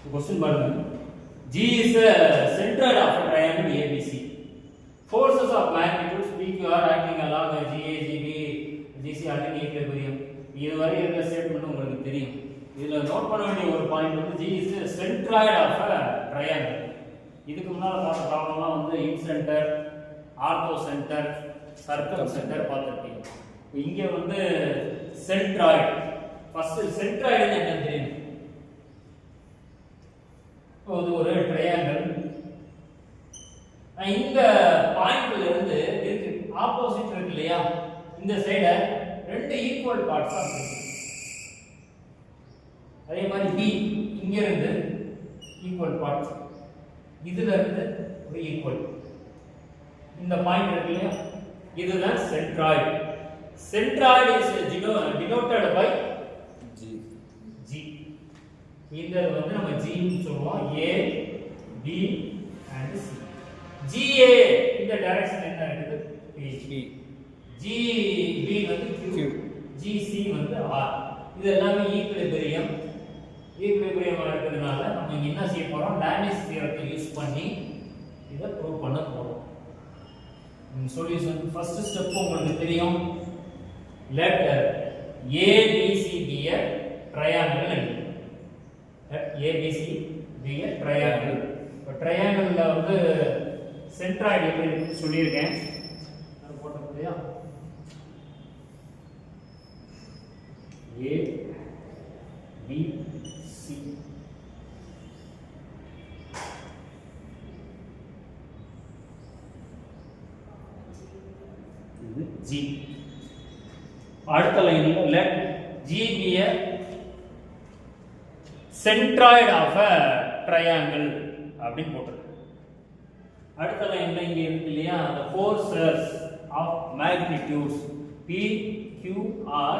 Question பாருங்க. G is the centroid of a triangle ABC. Forces of magnitudes PQ are acting along GA, GB, GC are in equilibrium. இதுவரை இருக்கிற statement உங்களுக்கு தெரியும். இதுல note பண்ண வேண்டிய ஒரு பாயிண்ட் வந்து G is the centroid of a triangle. இதுக்கு முன்னால பார்த்த ப்ராப்ளம்லாம் வந்து இன் சென்டர், ஆர்த்தோ சென்டர், சர்க்கம் சென்டர் பார்த்திருப்பீங்க. இங்க வந்து சென்ட்ராய்டு. ஃபர்ஸ்ட் சென்ட்ராய்டு என்னன்னு தெரியும். இது ஒரு ட்ரையாங்கிள். இந்த பாயிண்ட்ல இருந்து இருக்கு ஆப்போசிட் இருக்கு இல்லையா, இந்த சைட ரெண்டு ஈக்குவல் பார்ட்ஸா இருக்கு. அதே மாதிரி B இங்க இருந்து ஈக்குவல் பார்ட்ஸ், இதுல இருந்து ஒரு ஈக்குவல். இந்த பாயிண்ட் இருக்கு இல்லையா, இதுதான் centroid. Centroid is denoted by G. இந்த வந்து நம்ம G ன்னு சொல்லுவோம். A, B and C. GA இந்த டைரக்ஷன் என்ன இருக்குது? P. GB வந்து Q. GC வந்து R. இது எல்லாமே ஈக்குலிபிரியம். ஈக்குலிபிரியமா இருக்கிறதுனால நம்ம இங்க என்ன செய்ய போறோம்? லாமிஸ் தியரத்தை யூஸ் பண்ணி இத ப்ரூவ் பண்ண போறோம். சொல்யூஷன் ஃபர்ஸ்ட் ஸ்டெப் உங்களுக்கு தெரியும். let ABC be a triangle. Let ABC be a triangle. இப்போ ட்ரையாங்கிள்ல வந்து சென்ட்ராய்டு எப்படி சொல்லியிருக்கேன், அது போட்ட முடியா? A B C. இது G. அடுத்த லைன்ல let G be a centroid of a triangle அப்படி போட்டுருக்கு. அடுத்த லைன்ல இங்க இருக்கு இல்லையா, the forces of magnitudes P Q R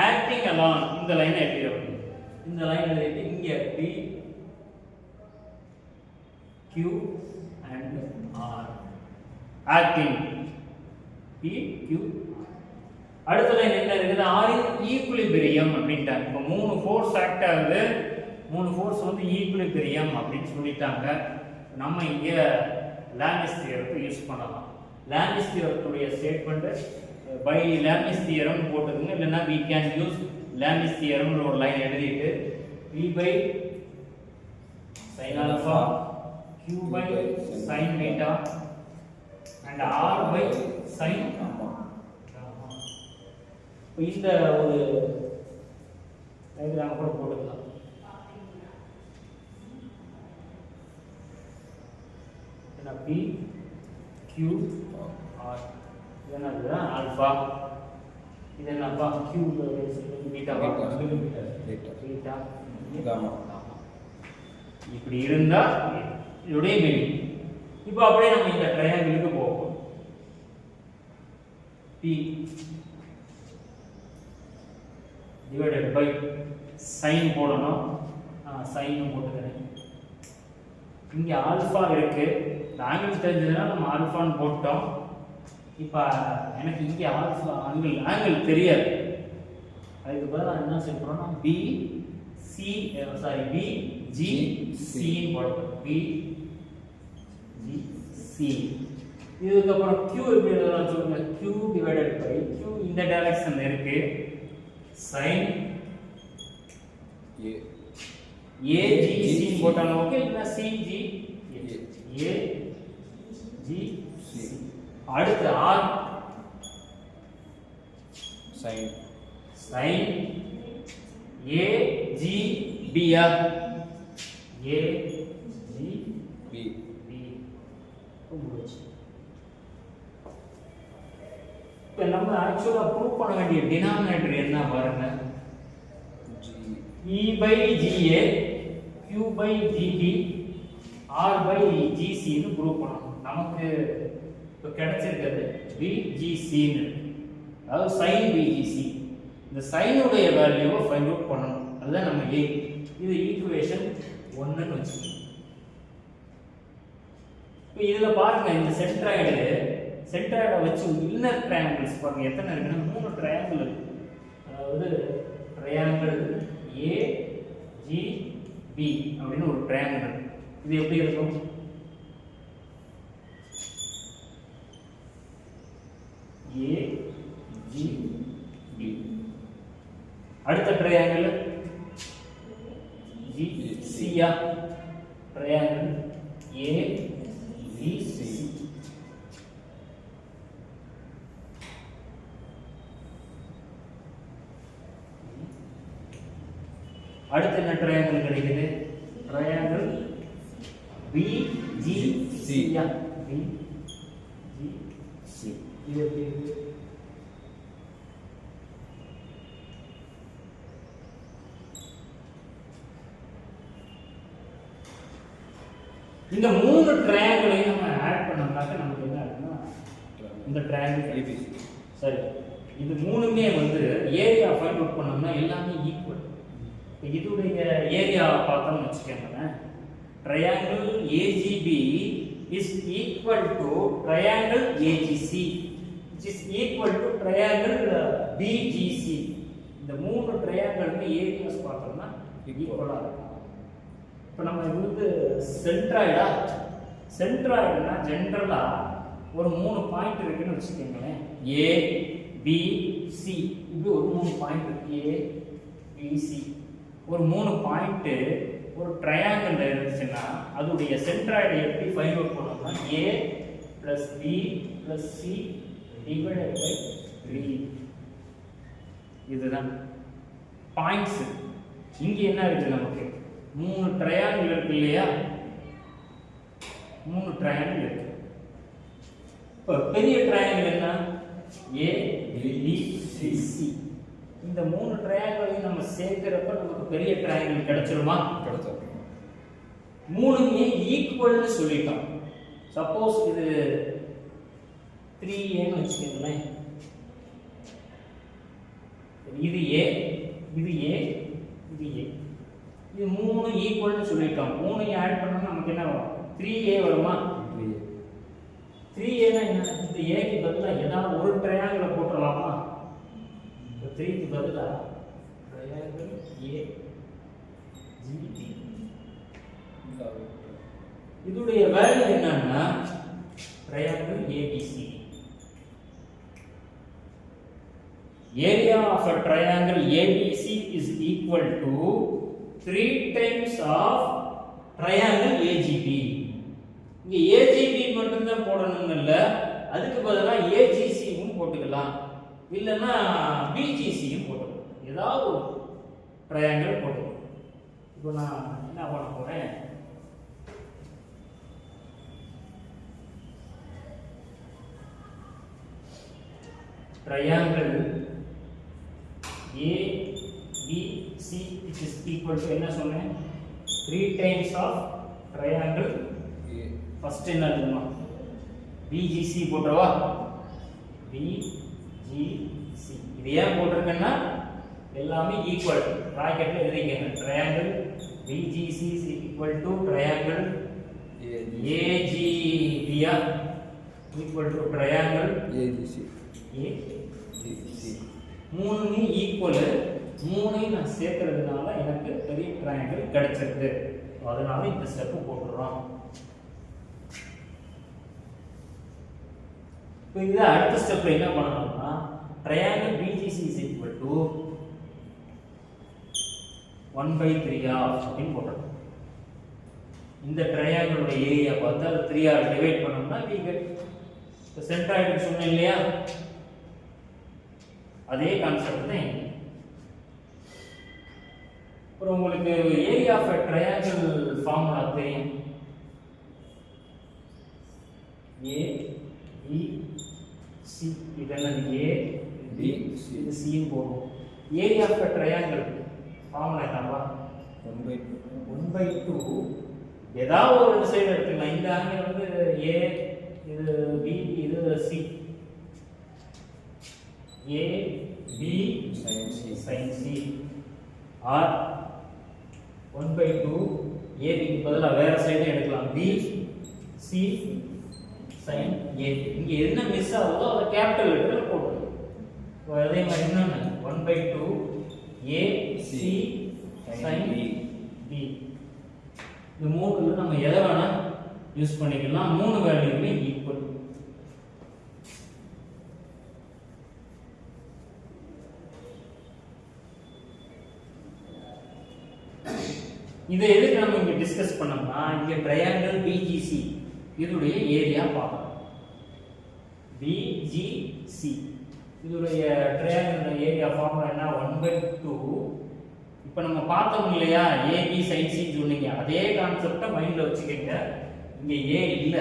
acting along இந்த லைனை எப்படி வரும்? இந்த லைன் எழுதிட்டு இங்க P Q and R acting P Q. அடுத்த லைன் என்ன இருக்குது? R இன் ஈக்குலிபிரியம் அப்படின்ட்டாங்க. இப்போ மூணு ஃபோர்ஸ் ஆக்ட் ஆகுது, மூணு ஃபோர்ஸ் வந்து ஈக்குலிபிரியம் அப்படின்னு சொல்லிட்டாங்க. நம்ம இங்க லாமிஸ் தியரத்தை யூஸ் பண்ணலாம். லாமிஸ் தியரத்துடைய ஸ்டேட்மெண்ட் பை லாமிஸ் தியரம் போட்டுதுங்க. இல்லைன்னா we can use Lami's theorem ஒரு லைன் எழுதிட்டு P by sin alpha, Q by sin beta and R by sin gamma. இந்த ஒரு டயகிராம் கூட போட்டுக்கலாம். என்ன P Q R, என்னது ஆல்பா, இது என்னப்பா Q பீட்டா பீட்டா காமா. இப்படி இருந்தா இதோடைய மீனிங். இப்போ அப்படியே நம்ம இந்த ட்ரையாங்கிளுக்கு போவோம். P divided by sin போடணும். sin போட்டுக்கிறேன். இங்க ஆல்பா இருக்கு, ஆங்கிள் தெரிஞ்சதுன்னா நம்ம ஆல்பான்னு போட்டோம். இப்போ எனக்கு இங்க ஆல்பா ஆங்கிள் தெரியாது, அதுக்கு பதிலாக என்ன செய்யறோம்னா B G C போடுறோம். B G C. இதுக்கப்புறம் Q எப்படி எழுதலாம் சொல்லுங்க? Q divided by Q இந்த டைரக்ஷன்ல இருக்கு, sin A G C போட்டாலும் ஓகே, இல்ல C G A G C. அடுத்து R sin A G B A G B. இப்போ நம்ம ஆக்சுவலா ப்ரூவ் பண்ண வேண்டிய டினாமினேட்டர் என்ன பாருங்க? E by GA, Q by GB, R by GC னு ப்ரூவ் பண்ணணும். நமக்கு இப்போ கிடைச்சிருக்கிறது BGC னு, அதாவது sin BGC. இந்த sin உடைய வேல்யூவை ஃபைண்ட் அவுட் பண்ணணும், அதுதான் நம்ம A. இது ஈக்குவேஷன் 1 ன்னு வெச்சுக்கோங்க. இப்போ இதுல பாருங்க, இந்த சென்ட்ராய்டை வச்சு இன்னர் ட்ரையாங்கிள்ஸ் பாருங்க எத்தனை இருக்குன்னா 3 ட்ரையாங்கிள் இருக்கு. அதாவது triangle A G B B அப்படின்னு ஒரு ட்ரையாங்கிள். இது எப்படி இருக்கும்? A G B. அடுத்த ட்ரையாங்கிள் ஜி சியா, ட்ரையாங்கிள் ஏ ஜி சி. அடுத்து என்ன ட்ரையாங்கிள் கிடைக்குது? Triangle B G C. B G C. இது எப்படி இருக்கு? இந்த மூணு ட்ரையாங்கிளையும் நம்ம ஆட் பண்ணோம்னாக்க நமக்கு என்ன ஆகுதுன்னா இந்த ட்ரையாங்கிள் சரி. இது மூணுமே வந்து ஏரியா ஃபைண்ட் அவுட் பண்ணோம்னா எல்லாமே ஈக்குவல். இதுடைய ஏரியா பார்த்தோம்னு வச்சுக்கோங்களேன், triangle AGP is equal to triangle AGC which is equal to triangle BGC. இந்த மூணு ட்ரையாங்கிளுமே ஏரியாஸ் பார்த்தோம்னா ஈக்குவலா இருக்கும். இப்போ நம்ம இது வந்து சென்ட்ராய்டா, சென்ட்ராய்டுனா ஜென்ரலா ஒரு மூணு பாயிண்ட் இருக்குன்னு வச்சுக்கோங்களேன். ஏ பி சி, இது ஒரு மூணு பாயிண்ட் இருக்கு. ஏ பி சி ஒரு மூணு பாயிண்ட் ஒரு ட்ரையாங்கிள் இருந்துச்சுன்னா அதோடைய சென்ட்ராய்டை எப்படி ஃபைண்ட் அவுட் பண்ணோம்னா A plus B plus C divided by 3. இதுதான் பாயிண்ட்ஸ். இங்க என்ன இருக்கு? நமக்கு மூணு ட்ரையாங்கிள் இருக்கு இல்லையா? மூணு ட்ரையாங்கிள் இருக்கு. இப்போ பெரிய ட்ரையாங்கிள் என்ன? ஏ பி சி சி. இந்த மூணு ட்ரையாங்கிளையும் நம்ம சேர்க்கிறப்ப நமக்கு பெரிய ட்ரையாங்கிள் கிடைச்சிருமா? கிடைச்சிரும். மூணுமே ஈக்குவல்னு சொல்லிட்டோம். சப்போஸ் இது 3a ன்னு வச்சுக்கோங்களேன். இது a, இது a, இது a. இது மூணு ஈக்குவல்னு சொல்லிட்டோம். மூணையும் ஆட் பண்ணா நமக்கு என்ன வரும்? 3a வருமா? 3a னா என்ன? இந்த a க்கு பதிலா ஏதாவது ஒரு ட்ரையாங்கிளை போட்டுறலாமா? 3 க்கு பதிலா ட்ரையாங்கிள் ஏ ஜி டி. இதுடைய வேல்யூ என்னன்னா triangle ABC. Area of a triangle ABC is equal to 3 times of triangle AGB. இங்க AGB மட்டும் தான் போடணும் இல்ல, அதுக்கு பதிலா AGC யும் போட்டுக்கலாம், இல்லனா BGC யும் போட்டுக்கலாம். ஏதாவது ஒரு ட்ரையாங்கிள் போட்டுக்கலாம். இப்போ நான் என்ன பண்ண போறேன்? triangle ABC which is equal to என்ன சொன்னேன்? 3 times of triangle A. first என்ன எழுதணுமா? BGC போட்டுறவா? BGC. இது ஏன் போட்டிருக்கேன்னா எல்லாமே equal. பிராக்கெட்ல எழுதிக்கங்க. triangle BGC is equal to triangle AGB equal to triangle AGC. மூணுமே ஈக்குவல். மூணையும் நான் சேர்க்கறதுனால எனக்கு பெரிய ட்ரையாங்கிள் கிடைச்சிருக்கு. அதனால இந்த ஸ்டெப் போட்டுறோம். இப்போ இத அடுத்த ஸ்டெப்ல என்ன பண்ணணும்னா triangle BGC is equal to 1/3 அப்படின்னு போட்டுறோம். இந்த ட்ரையாங்கிளோட ஏரியா பார்த்தா 3 ஆல் டிவைட் பண்ணோம்னா we get the centroid சொன்னேன் இல்லையா? அதே கான்செப்ட் தான் இங்க. அப்புறம் உங்களுக்கு area of a triangle formula தெரியும். A B C இதெல்லாம் A B C இது C ன்னு போடுவோம். Area of a triangle formula என்னவா? 1/2 ஏதாவது ஒரு ரெண்டு சைடு எடுத்துக்கலாம். இந்த ஆங்கிள் வந்து A, இது B, இது C. A B sin C or 1/2 AB க்கு பதிலா வேற சைடு எடுக்கலாம். B C sin A. இங்க என்ன மிஸ் ஆகுதோ அத கேபிட்டல் லெட்டர்ல போடுங்க. அதே மாதிரி என்னன்னா 1/2 A C sin B. இந்த மூணுல நம்ம எதை வேணா யூஸ் பண்ணிக்கலாம். மூணு வேல்யூமே ஈக்குவல். இதை எதுக்கு நம்ம இங்க டிஸ்கஸ் பண்ணோம்னா, இங்க ட்ரையாங்கிள் பிஜிசி இதோடைய ஏரியா பார்க்கலாம். பிஜிசி இதோடைய ட்ரையாங்கிள் ஏரியா ஃபார்முலா என்ன? 1/2. இப்போ நம்ம பார்த்தோம் இல்லையா, ஏபி சைன் சி சொன்னீங்க, அதே கான்செப்டை மைண்ட்ல வச்சுக்கோங்க. இங்க ஏ இல்ல,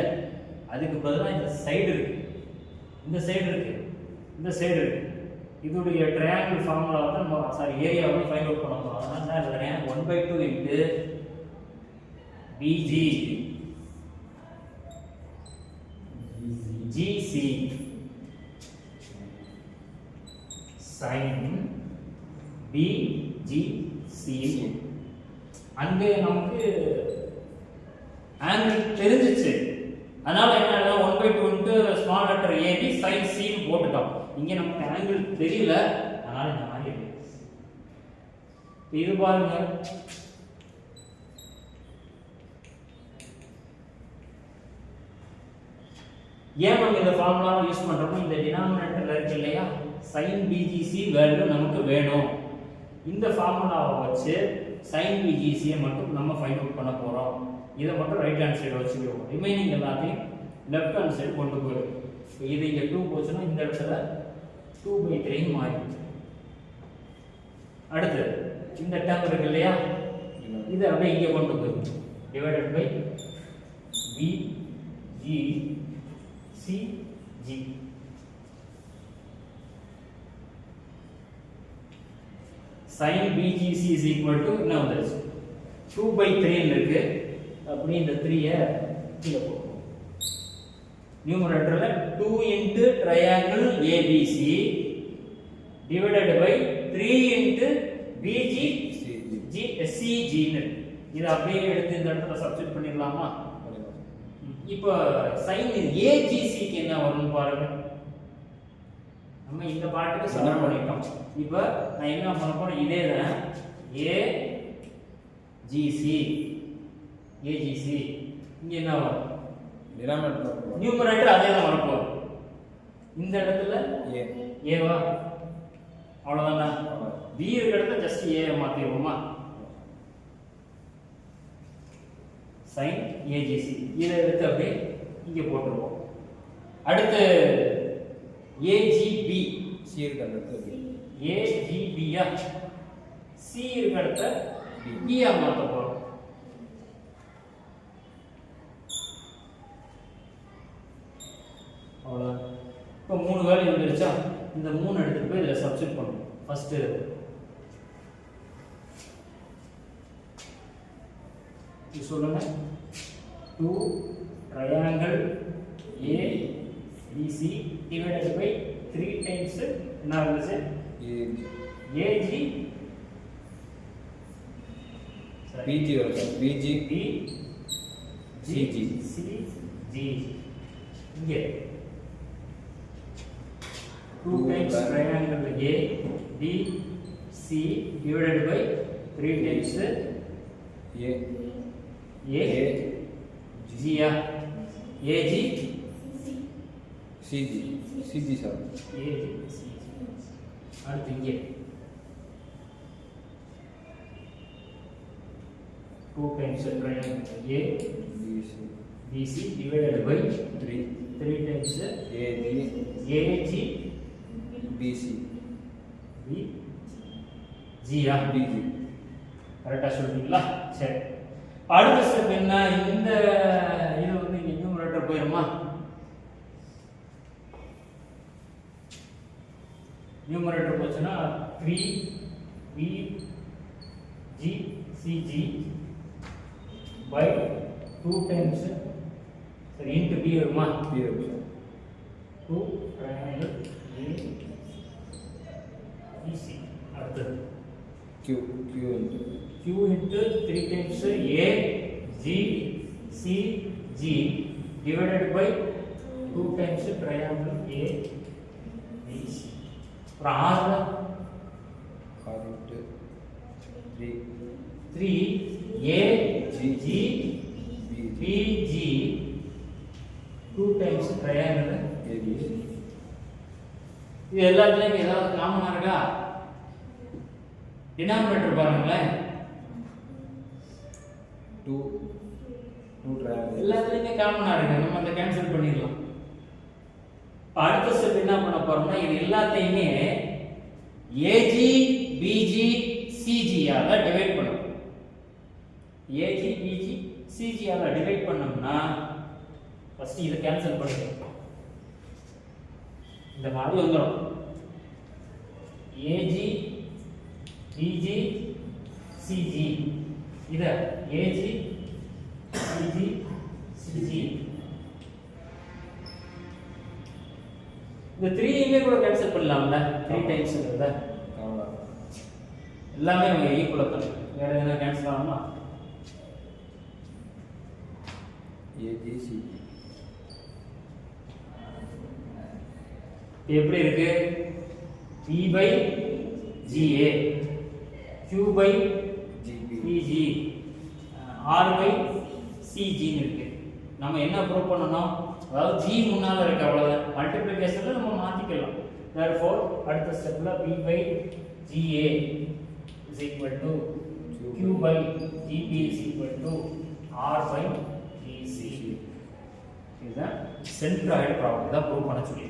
அதுக்கு பதிலாக இந்த சைடு இருக்கு, இந்த சைடு இருக்கு, இந்த சைடு இருக்கு. இதோடைய ட்ரையாங்கிள் ஃபார்முலா வந்து நம்ம ஏரியாவை ஃபைண்ட் அவுட் பண்ண போறோம். அதனால என்ன எழுதுறேன்? 1/2 into BG GC sine BGC. அங்கே நமக்கு ஆங்கிள் தெரிஞ்சிச்சு, அதனால என்ன 1/2 into small letter AB sine C போட்டுட்டோம். இங்க நமக்கு ஆங்கிள் தெரியல, அதனால இந்த மாதிரி இருக்கு. இது பாருங்க, ஏன் நம்ம இந்த ஃபார்முலா யூஸ் பண்றோம்? இந்த டினாமினேட்டர்ல இருக்கு இல்லையா, sin BGC வேல்யூ நமக்கு வேணும். இந்த ஃபார்முலாவை வச்சு sin BGC மட்டும் நம்ம ஃபைண்ட் அவுட் பண்ண போறோம். இதை மட்டும் ரைட் ஹேண்ட் சைடு வச்சுக்கிறோம், ரிமைனிங் எல்லாத்தையும் லெஃப்ட் ஹேண்ட் சைடு கொண்டு போயிடும். இது இங்க 2 போச்சுன்னா இந்த இடத்துல 2/3 மாறிடும். அடுத்து இந்த டேர்ம் இருக்கு இல்லையா, இது அப்படியே இங்க கொண்டு போயிடும். Divided by b g c g. sin BGC is equal to என்ன வந்துருச்சு? 2/3 இருக்கு. அப்படி இந்த 3-ஐ கீழே போடுவோம். நியூமரேட்டர்ல 2 into triangle ABC divided by 3 into BG CG. இத அப்படியே எடுத்து இந்த இடத்துல சப்ஸ்டிட் பண்ணிடலாமா? இப்போ sin AGC க்கு என்ன வரும்னு பாருங்க. நம்ம இந்த பார்ட்டுக்கு சால்வ் பண்ணிட்டோம். இப்போ நான் என்ன பண்ண போறேன்? இதே தான் AGC இங்க என்ன வரும்? டினாமினேட்டர் நியூமரேட்டர் அதே தான் வரப்போகுது. இந்த இடத்துல ஏவா, அவ்வளவுதானா? b இருக்கிற இடத்துல ஜஸ்ட் a மாத்திடுவோமா? sin AGC இதை எடுத்து அப்படியே இங்க போட்டுருவோம். அடுத்து AGB C இருக்கிற இடத்துல AGB யா, C இருக்கிற இடத்துல b ஆ மாத்த போறோம். அவ்வளவுதான். இப்போ 3 வேல்யூ வந்துருச்சா? இந்த 3 எடுத்துட்டு போய் இதில் சப்ஸ்டிட் பண்ணுவோம். ஃபர்ஸ்ட் இது சொல்லுங்க. 2 triangle ABC divided by 3 times என்ன வந்துச்சு? AG BG வரும். BG CG இங்கே 2 times triangle ABC divided by 3 times AG या AG CG சார். AG அடுத்து இங்கே 2 times triangle ABC divided by 3 times AG BC yeah BG. கரெக்டா சொல்றீங்களா? சரி, அடுத்த ஸ்டெப் என்ன? இந்த இது வந்து இங்க நியூமரேட்டர் போயிருமா? நியூமரேட்டர் போச்சுன்னா 3BGCG by 2 times சரி into b வருமா? B வரும். 2 triangle ABC. அடுத்து Q into Q into 3 times AGCG divided by 2 times triangle ABC. அப்புறம் R into 3 AG G BG 2 times triangle ABC. இது எல்லாத்துலயும் ஏதாவது காமனா இருக்கா? டினாமினேட்டர் பாருங்களேன், 2 triangle. எல்லாத்துலயுமே காமனா இருக்கு. நம்ம அதை கேன்சல் பண்ணிடலாம். அடுத்த ஸ்டெப் என்ன பண்ண போறோம்னா, இது எல்லாத்தையுமே AG BG CG ஆல டிவைட் பண்ணணும். AG BG CG ஆல டிவைட் பண்ணோம்னா ஃபர்ஸ்ட் இத கேன்சல் பண்ணுங்க. இந்த மாதிரி வந்துரும். AG BG CG இத AG BG CG இந்த 3 இங்க கூட கேன்சல் பண்ணலாம்ல. 3 டைம்ஸ் இருக்குதா? ஆமா. எல்லாமே ஈக்குவலா தான். வேற எதனா கேன்சல் ஆகுமா? ABC. எப்படி இருக்கு? P by GA Q by GB. PG R by CG ன்னு இருக்கு. நம்ம என்ன ப்ரூவ் பண்ணனும்? அதாவது G முன்னால இருக்கு, அவ்வளவுதான். மல்டிப்ளிகேஷன்ல நம்ம மாத்திக்கலாம். therefore அடுத்த ஸ்டெப்ல P by GA is equal to Q by GB is equal to R by GC. இதுதான் சென்ட்ராய்டு ப்ராப்ளம் தான் ப்ரூவ் பண்ண சொல்லி